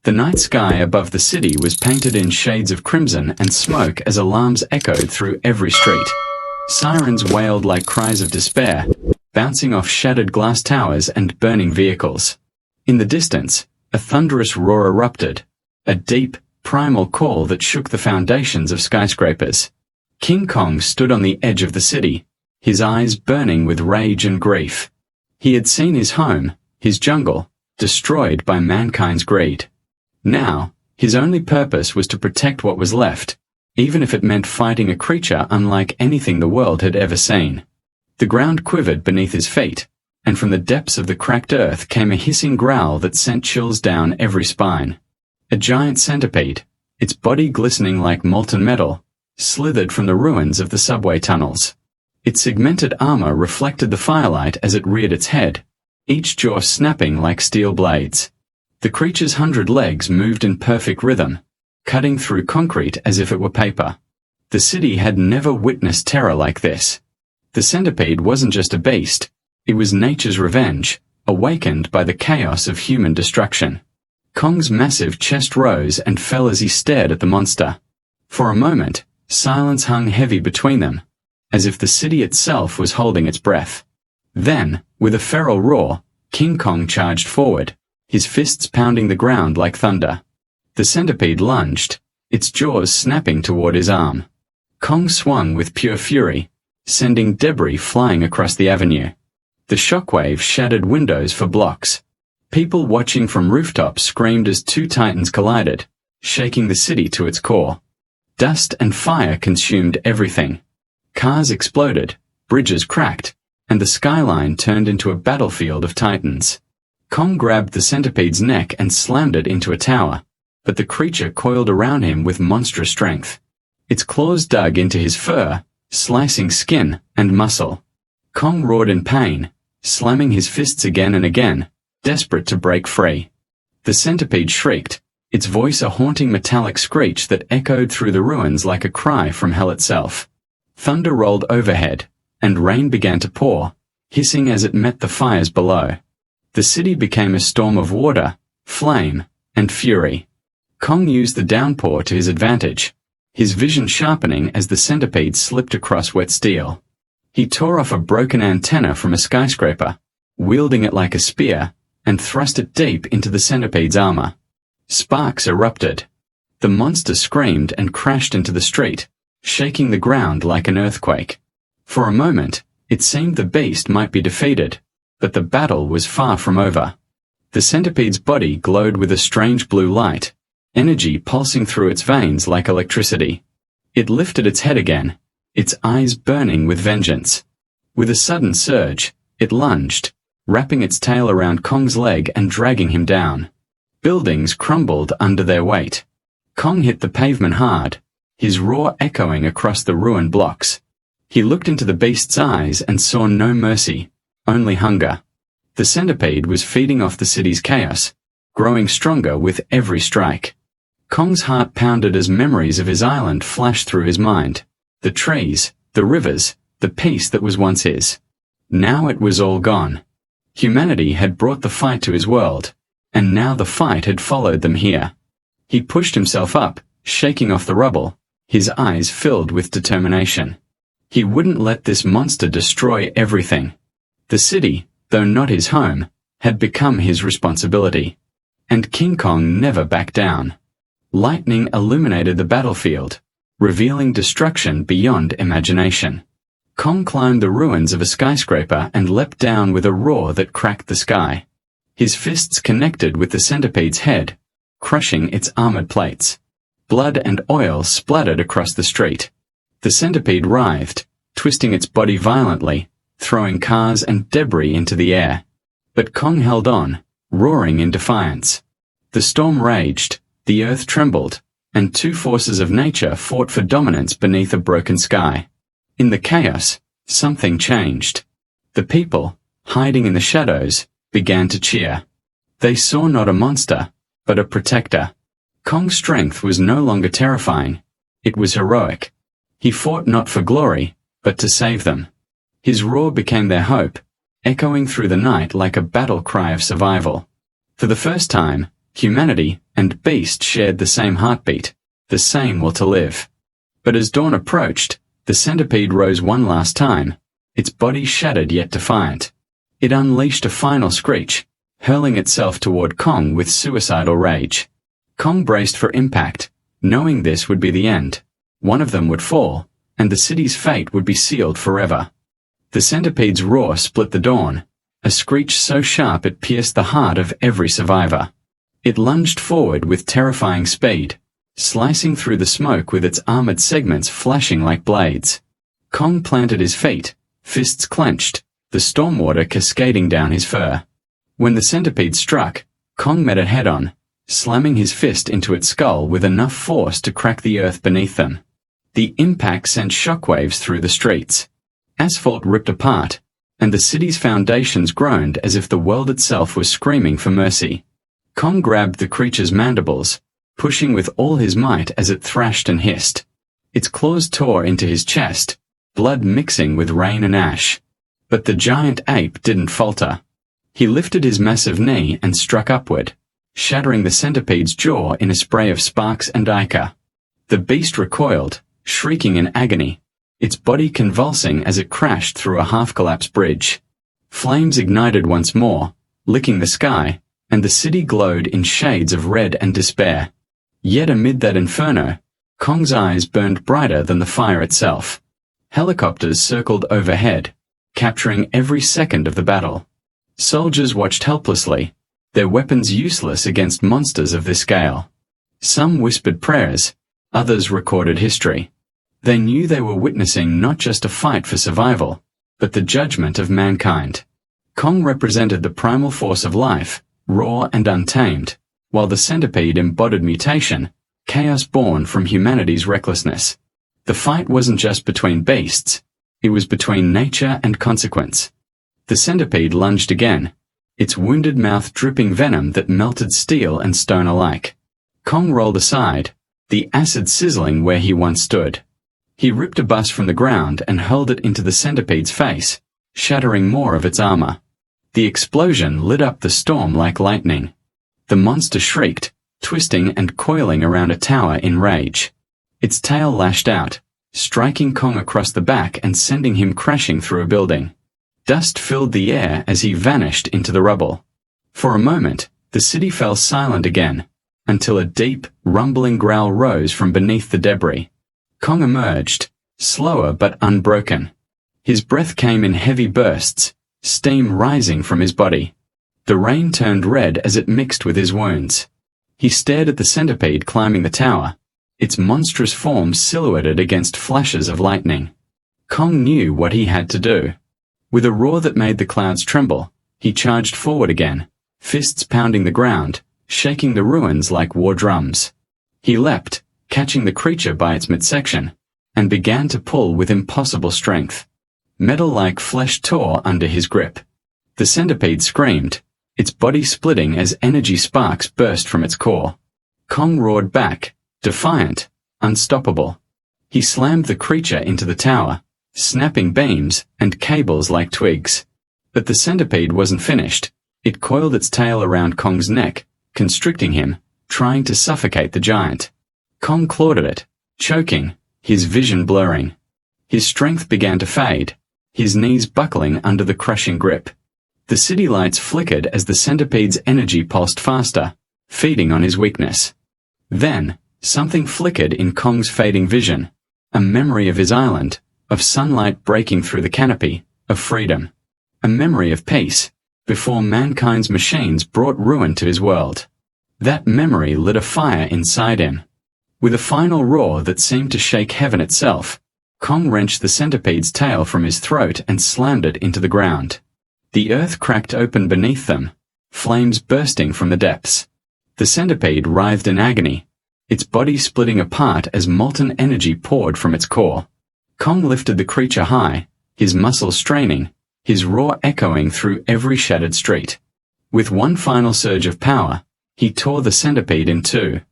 The night sky above the city was painted in shades of crimson and smoke as alarms echoed through every street. Sirens wailed like cries of despair, bouncing off shattered glass towers and burning vehicles. In the distance, a thunderous roar erupted, a deep, primal call that shook the foundations of skyscrapers. King Kong stood on the edge of the city, his eyes burning with rage and grief. He had seen his home, his jungle, destroyed by mankind's greed. Now, his only purpose was to protect what was left, even if it meant fighting a creature unlike anything the world had ever seen. The ground quivered beneath his feet, and from the depths of the cracked earth came a hissing growl that sent chills down every spine. A giant centipede, its body glistening like molten metal, slithered from the ruins of the subway tunnels. Its segmented armor reflected the firelight as it reared its head, each jaw snapping like steel blades. The creature's 100 legs moved in perfect rhythm, cutting through concrete as if it were paper. The city had never witnessed terror like this. The centipede wasn't just a beast, it was nature's revenge, awakened by the chaos of human destruction. Kong's massive chest rose and fell as he stared at the monster. For a moment, silence hung heavy between them, as if the city itself was holding its breath. Then, with a feral roar, King Kong charged forward, his fists pounding the ground like thunder. The centipede lunged, its jaws snapping toward his arm. Kong swung with pure fury, sending debris flying across the avenue. The shockwave shattered windows for blocks. People watching from rooftops screamed as two titans collided, shaking the city to its core. Dust and fire consumed everything. Cars exploded, bridges cracked, and the skyline turned into a battlefield of titans. Kong grabbed the centipede's neck and slammed it into a tower, but the creature coiled around him with monstrous strength. Its claws dug into his fur, slicing skin and muscle. Kong roared in pain, slamming his fists again and again, desperate to break free. The centipede shrieked, its voice a haunting metallic screech that echoed through the ruins like a cry from hell itself. Thunder rolled overhead, and rain began to pour, hissing as it met the fires below. The city became a storm of water, flame, and fury. Kong used the downpour to his advantage, his vision sharpening as the centipede slipped across wet steel. He tore off a broken antenna from a skyscraper, wielding it like a spear, and thrust it deep into the centipede's armor. Sparks erupted. The monster screamed and crashed into the street, shaking the ground like an earthquake. For a moment, it seemed the beast might be defeated, but the battle was far from over. The centipede's body glowed with a strange blue light, energy pulsing through its veins like electricity. It lifted its head again, its eyes burning with vengeance. With a sudden surge, it lunged, wrapping its tail around Kong's leg and dragging him down. Buildings crumbled under their weight. Kong hit the pavement hard, his roar echoing across the ruined blocks. He looked into the beast's eyes and saw no mercy, only hunger. The centipede was feeding off the city's chaos, growing stronger with every strike. Kong's heart pounded as memories of his island flashed through his mind. The trees, the rivers, the peace that was once his. Now it was all gone. Humanity had brought the fight to his world, and now the fight had followed them here. He pushed himself up, shaking off the rubble, his eyes filled with determination. He wouldn't let this monster destroy everything. The city, though not his home, had become his responsibility. And King Kong never backed down. Lightning illuminated the battlefield, revealing destruction beyond imagination. Kong climbed the ruins of a skyscraper and leapt down with a roar that cracked the sky. His fists connected with the centipede's head, crushing its armored plates. Blood and oil splattered across the street. The centipede writhed, twisting its body violently, throwing cars and debris into the air. But Kong held on, roaring in defiance. The storm raged, the earth trembled, and two forces of nature fought for dominance beneath a broken sky. In the chaos, something changed. The people, hiding in the shadows, began to cheer. They saw not a monster, but a protector. Kong's strength was no longer terrifying. It was heroic. He fought not for glory, but to save them. His roar became their hope, echoing through the night like a battle cry of survival. For the first time, Humanity and beast shared the same heartbeat, the same will to live. But as dawn approached, the centipede rose one last time, its body shattered yet defiant. It unleashed a final screech, hurling itself toward Kong with suicidal rage. Kong braced for impact, knowing this would be the end. One of them would fall, and the city's fate would be sealed forever. The centipede's roar split the dawn, a screech so sharp it pierced the heart of every survivor. It lunged forward with terrifying speed, slicing through the smoke with its armored segments flashing like blades. Kong planted his feet, fists clenched, the stormwater cascading down his fur. When the centipede struck, Kong met it head-on, slamming his fist into its skull with enough force to crack the earth beneath them. The impact sent shockwaves through the streets. Asphalt ripped apart, and the city's foundations groaned as if the world itself was screaming for mercy. Kong grabbed the creature's mandibles, pushing with all his might as it thrashed and hissed. Its claws tore into his chest, blood mixing with rain and ash. But the giant ape didn't falter. He lifted his massive knee and struck upward, shattering the centipede's jaw in a spray of sparks and ichor. The beast recoiled, shrieking in agony, its body convulsing as it crashed through a half-collapsed bridge. Flames ignited once more, licking the sky, and the city glowed in shades of red and despair. Yet amid that inferno, Kong's eyes burned brighter than the fire itself. Helicopters circled overhead, capturing every second of the battle. Soldiers watched helplessly, their weapons useless against monsters of this scale. Some whispered prayers, others recorded history. They knew they were witnessing not just a fight for survival, but the judgment of mankind. Kong represented the primal force of life, raw and untamed, while the centipede embodied mutation, chaos born from humanity's recklessness. The fight wasn't just between beasts, it was between nature and consequence. The centipede lunged again, its wounded mouth dripping venom that melted steel and stone alike. Kong rolled aside, the acid sizzling where he once stood. He ripped a bus from the ground and hurled it into the centipede's face, shattering more of its armor. The explosion lit up the storm like lightning. The monster shrieked, twisting and coiling around a tower in rage. Its tail lashed out, striking Kong across the back and sending him crashing through a building. Dust filled the air as he vanished into the rubble. For a moment, the city fell silent again, until a deep, rumbling growl rose from beneath the debris. Kong emerged, slower but unbroken. His breath came in heavy bursts, steam rising from his body. The rain turned red as it mixed with his wounds. He stared at the centipede climbing the tower, its monstrous form silhouetted against flashes of lightning. Kong knew what he had to do. With a roar that made the clouds tremble, he charged forward again, fists pounding the ground, shaking the ruins like war drums. He leapt, catching the creature by its midsection, and began to pull with impossible strength. Metal-like flesh tore under his grip. The centipede screamed, its body splitting as energy sparks burst from its core. Kong roared back, defiant, unstoppable. He slammed the creature into the tower, snapping beams and cables like twigs. But the centipede wasn't finished. It coiled its tail around Kong's neck, constricting him, trying to suffocate the giant. Kong clawed at it, choking, his vision blurring. His strength began to fade, his knees buckling under the crushing grip. The city lights flickered as the centipede's energy pulsed faster, feeding on his weakness. Then, something flickered in Kong's fading vision, a memory of his island, of sunlight breaking through the canopy, of freedom. A memory of peace, before mankind's machines brought ruin to his world. That memory lit a fire inside him. With a final roar that seemed to shake heaven itself, Kong wrenched the centipede's tail from his throat and slammed it into the ground. The earth cracked open beneath them, flames bursting from the depths. The centipede writhed in agony, its body splitting apart as molten energy poured from its core. Kong lifted the creature high, his muscles straining, his roar echoing through every shattered street. With one final surge of power, he tore the centipede in two.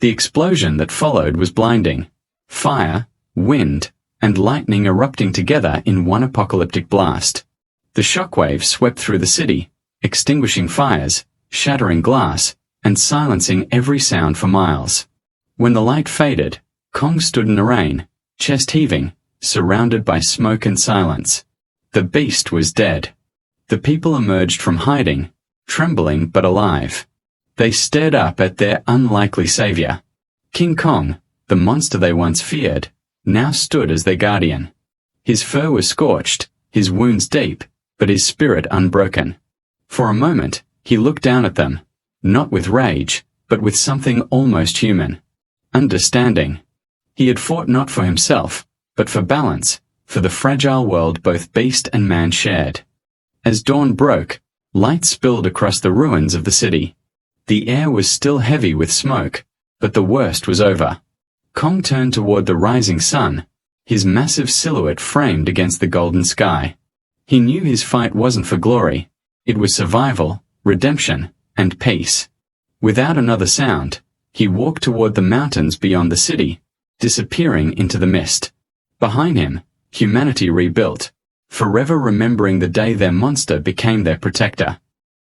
The explosion that followed was blinding. Fire, wind, and lightning erupting together in one apocalyptic blast. The shockwave swept through the city, extinguishing fires, shattering glass, and silencing every sound for miles. When the light faded, Kong stood in the rain, chest heaving, surrounded by smoke and silence. The beast was dead. The people emerged from hiding, trembling but alive. They stared up at their unlikely savior. King Kong, the monster they once feared, now stood as their guardian. His fur was scorched, his wounds deep, but his spirit unbroken. For a moment, he looked down at them, not with rage, but with something almost human. Understanding. He had fought not for himself, but for balance, for the fragile world both beast and man shared. As dawn broke, light spilled across the ruins of the city. The air was still heavy with smoke, but the worst was over. Kong turned toward the rising sun, his massive silhouette framed against the golden sky. He knew his fight wasn't for glory. It was survival, redemption, and peace. Without another sound, he walked toward the mountains beyond the city, disappearing into the mist. Behind him, humanity rebuilt, forever remembering the day their monster became their protector.